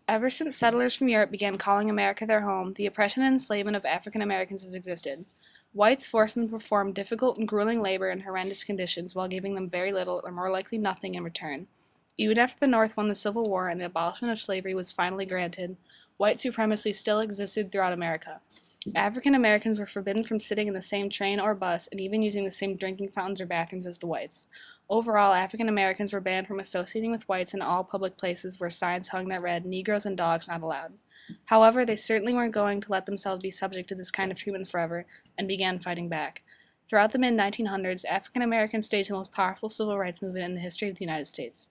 Ever since settlers from Europe began calling America their home, the oppression and enslavement of African Americans has existed. Whites forced them to perform difficult and grueling labor in horrendous conditions while giving them very little or more likely nothing in return. Even after the North won the Civil War and the abolishment of slavery was finally granted, white supremacy still existed throughout America. African Americans were forbidden from sitting in the same train or bus and even using the same drinking fountains or bathrooms as the whites. Overall, African Americans were banned from associating with whites in all public places where signs hung that read, "Negroes and dogs not allowed." However, they certainly weren't going to let themselves be subject to this kind of treatment forever, and began fighting back. Throughout the mid 1900s, African Americans staged the most powerful civil rights movement in the history of the United States.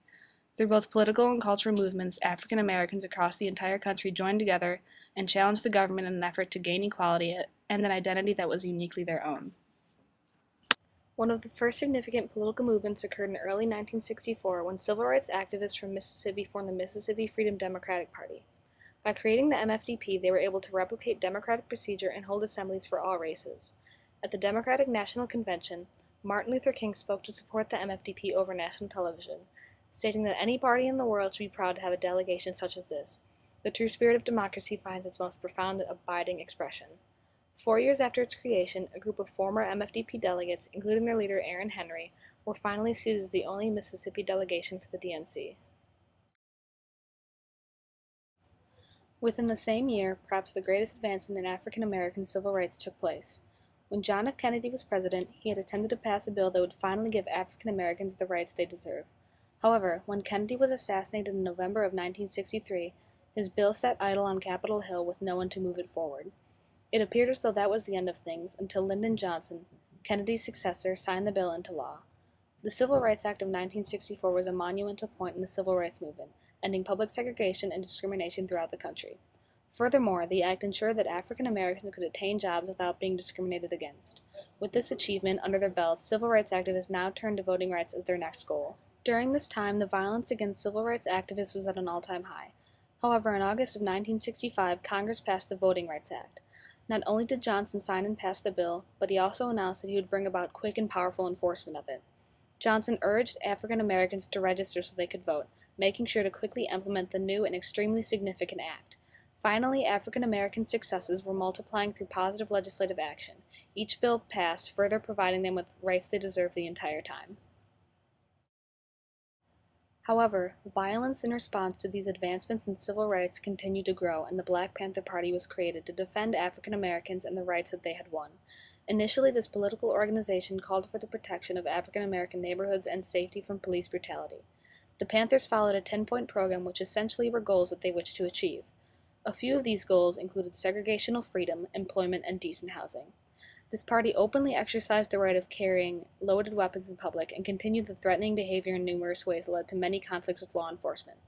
Through both political and cultural movements, African Americans across the entire country joined together and challenged the government in an effort to gain equality and an identity that was uniquely their own. One of the first significant political movements occurred in early 1964 when civil rights activists from Mississippi formed the Mississippi Freedom Democratic Party. By creating the MFDP, they were able to replicate democratic procedure and hold assemblies for all races. At the Democratic National Convention, Martin Luther King spoke to support the MFDP over national television, stating that any party in the world should be proud to have a delegation such as this. The true spirit of democracy finds its most profound and abiding expression. 4 years after its creation, a group of former MFDP delegates, including their leader Aaron Henry, were finally seated as the only Mississippi delegation for the DNC. Within the same year, perhaps the greatest advancement in African American civil rights took place. When John F. Kennedy was president, he had attempted to pass a bill that would finally give African Americans the rights they deserve. However, when Kennedy was assassinated in November of 1963, his bill sat idle on Capitol Hill with no one to move it forward. It appeared as though that was the end of things until Lyndon Johnson, Kennedy's successor, signed the bill into law. The Civil Rights Act of 1964 was a monumental point in the civil rights movement, ending public segregation and discrimination throughout the country. Furthermore, the act ensured that African Americans could attain jobs without being discriminated against. With this achievement under their belts, civil rights activists now turned to voting rights as their next goal. During this time, the violence against civil rights activists was at an all-time high. However, in August of 1965, Congress passed the Voting Rights Act. Not only did Johnson sign and pass the bill, but he also announced that he would bring about quick and powerful enforcement of it. Johnson urged African Americans to register so they could vote, making sure to quickly implement the new and extremely significant act. Finally, African American successes were multiplying through positive legislative action. Each bill passed, further providing them with rights they deserved the entire time. However, violence in response to these advancements in civil rights continued to grow, and the Black Panther Party was created to defend African Americans and the rights that they had won. Initially, this political organization called for the protection of African American neighborhoods and safety from police brutality. The Panthers followed a 10-point program which essentially were goals that they wished to achieve. A few of these goals included segregational freedom, employment, and decent housing. This party openly exercised the right of carrying loaded weapons in public and continued the threatening behavior in numerous ways that led to many conflicts with law enforcement.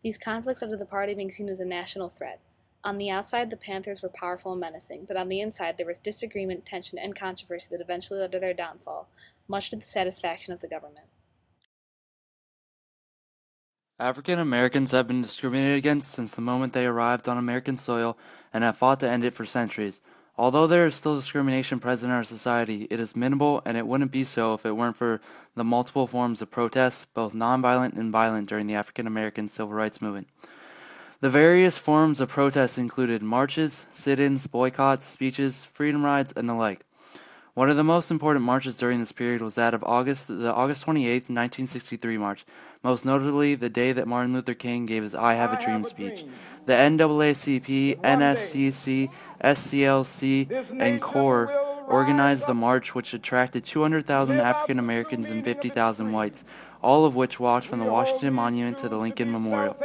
These conflicts led to the party being seen as a national threat. On the outside, the Panthers were powerful and menacing, but on the inside, there was disagreement, tension, and controversy that eventually led to their downfall, much to the satisfaction of the government. African Americans have been discriminated against since the moment they arrived on American soil and have fought to end it for centuries. Although there is still discrimination present in our society, it is minimal and it wouldn't be so if it weren't for the multiple forms of protest, both nonviolent and violent, during the African American civil rights movement. The various forms of protest included marches, sit-ins, boycotts, speeches, freedom rides, and the like. One of the most important marches during this period was that of the August 28, 1963 march, most notably the day that Martin Luther King gave his I Have a Dream speech. The NAACP, NSCC, SCLC, and CORE organized the march, which attracted 200,000 African Americans and 50,000 whites, all of which walked from the Washington Monument to the Lincoln Memorial.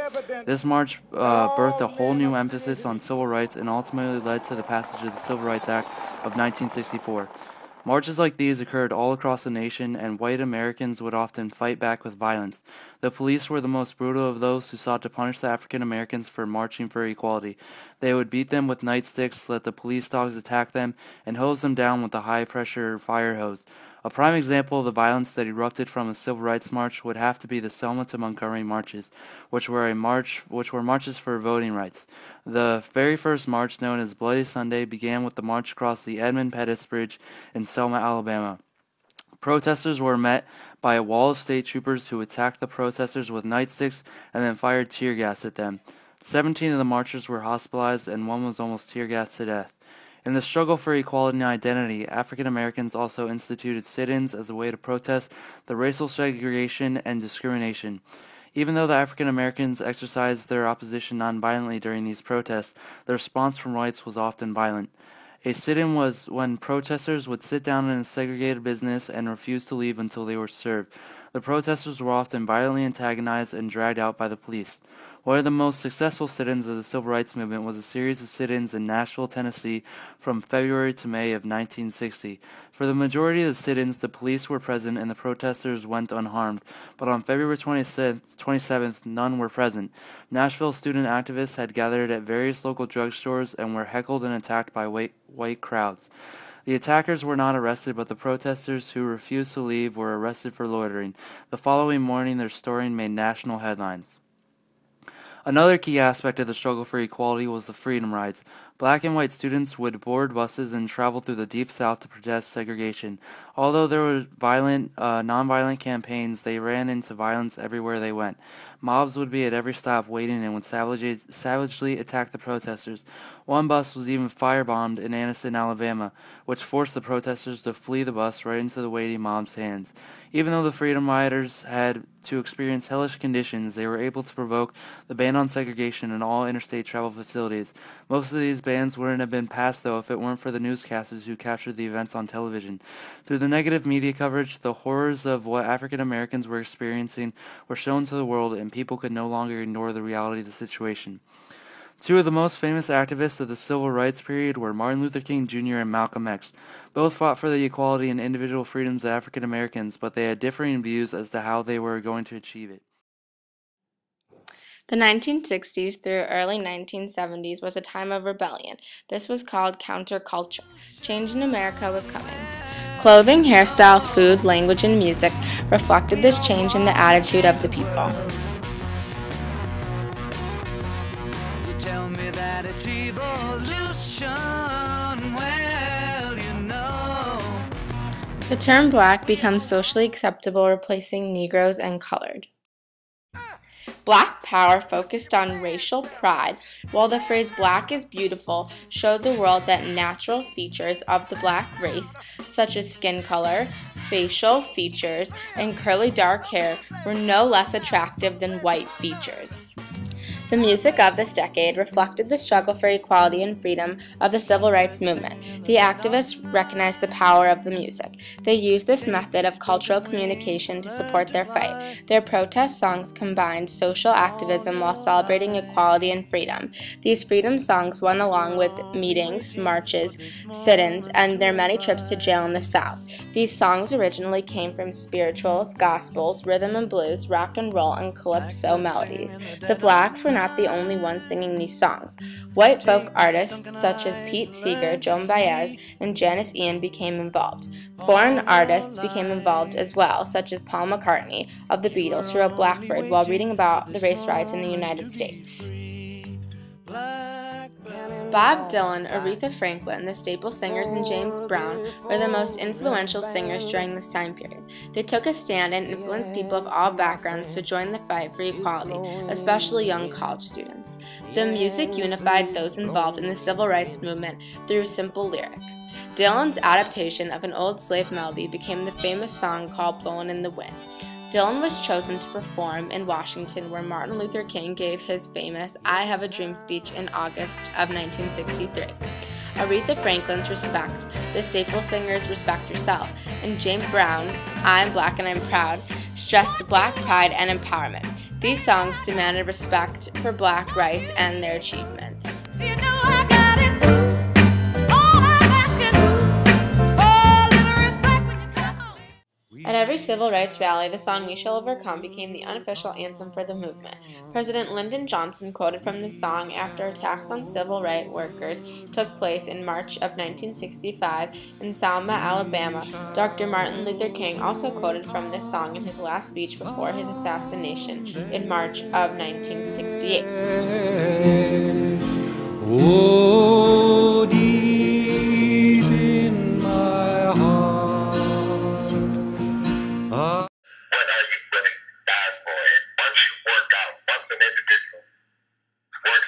This march birthed a whole new emphasis on civil rights and ultimately led to the passage of the Civil Rights Act of 1964. Marches like these occurred all across the nation, and white Americans would often fight back with violence. The police were the most brutal of those who sought to punish the African Americans for marching for equality. They would beat them with nightsticks, let the police dogs attack them, and hose them down with a high-pressure fire hose. A prime example of the violence that erupted from a civil rights march would have to be the Selma to Montgomery marches, which were marches for voting rights. The very first march, known as Bloody Sunday, began with the march across the Edmund Pettus Bridge in Selma, Alabama. Protesters were met by a wall of state troopers who attacked the protesters with nightsticks and then fired tear gas at them. 17 of the marchers were hospitalized and one was almost tear-gassed to death. In the struggle for equality and identity, African Americans also instituted sit-ins as a way to protest the racial segregation and discrimination. Even though the African Americans exercised their opposition nonviolently during these protests, the response from whites was often violent. A sit-in was when protesters would sit down in a segregated business and refuse to leave until they were served. The protesters were often violently antagonized and dragged out by the police. One of the most successful sit-ins of the Civil Rights Movement was a series of sit-ins in Nashville, Tennessee from February to May of 1960. For the majority of the sit-ins, the police were present and the protesters went unharmed, but on February 27th, none were present. Nashville student activists had gathered at various local drugstores and were heckled and attacked by white crowds. The attackers were not arrested, but the protesters who refused to leave were arrested for loitering. The following morning, their story made national headlines. Another key aspect of the struggle for equality was the freedom rides. Black and white students would board buses and travel through the Deep South to protest segregation. Although there were nonviolent campaigns, they ran into violence everywhere they went. Mobs would be at every stop waiting and would savagely attack the protesters. One bus was even firebombed in Anniston, Alabama, which forced the protesters to flee the bus right into the waiting mob's hands. Even though the Freedom Riders had to experience hellish conditions, they were able to provoke the ban on segregation in all interstate travel facilities. Most of these bans wouldn't have been passed, though, if it weren't for the newscasters who captured the events on television. Through the negative media coverage, the horrors of what African Americans were experiencing were shown to the world, and people could no longer ignore the reality of the situation. Two of the most famous activists of the civil rights period were Martin Luther King Jr. and Malcolm X. Both fought for the equality and individual freedoms of African Americans, but they had differing views as to how they were going to achieve it. The 1960s through early 1970s was a time of rebellion. This was called counterculture. Change in America was coming. Clothing, hairstyle, food, language, and music reflected this change in the attitude of the people. Tell me that it's evolution, well, you know. The term black becomes socially acceptable, replacing Negroes and colored. Black power focused on racial pride, while the phrase black is beautiful showed the world that natural features of the black race, such as skin color, facial features, and curly dark hair, were no less attractive than white features. The music of this decade reflected the struggle for equality and freedom of the civil rights movement. The activists recognized the power of the music. They used this method of cultural communication to support their fight. Their protest songs combined social activism while celebrating equality and freedom. These freedom songs went along with meetings, marches, sit-ins, and their many trips to jail in the South. These songs originally came from spirituals, gospels, rhythm and blues, rock and roll, and calypso melodies. The blacks were not the only ones singing these songs. White folk artists such as Pete Seeger, Joan Baez, and Janis Ian became involved. Foreign artists became involved as well, such as Paul McCartney of the Beatles, who wrote Blackbird while reading about the race riots in the United States. Bob Dylan, Aretha Franklin, the Staple Singers, and James Brown were the most influential singers during this time period. They took a stand and influenced people of all backgrounds to join the fight for equality, especially young college students. The music unified those involved in the civil rights movement through simple lyric. Dylan's adaptation of an old slave melody became the famous song called Blowin' in the Wind. Dylan was chosen to perform in Washington, where Martin Luther King gave his famous I Have a Dream speech in August of 1963. Aretha Franklin's Respect, the Staple Singers' Respect Yourself, and James Brown, I'm Black and I'm Proud, stressed black pride and empowerment. These songs demanded respect for black rights and their achievements. You know I got it. All I'm asking is for a little respect when you come home. At every civil rights rally, the song We Shall Overcome became the unofficial anthem for the movement. President Lyndon Johnson quoted from the song after attacks on civil rights workers took place in March of 1965 in Selma, Alabama. Dr. Martin Luther King also quoted from this song in his last speech before his assassination in March of 1968. Oh, deep in my heart. What are you willing to die for? And once you once an individual work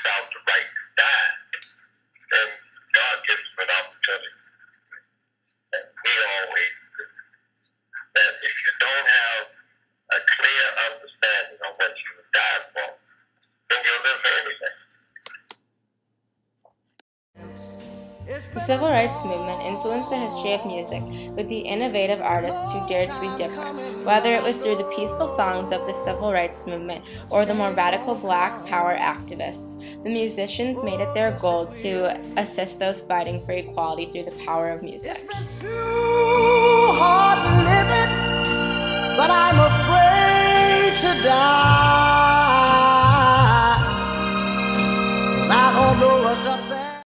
The civil rights movement influenced the history of music with the innovative artists who dared to be different, whether it was through the peaceful songs of the civil rights movement or the more radical Black Power activists. The musicians made it their goal to assist those fighting for equality through the power of music. It's been too hard living, but I'm afraid to die.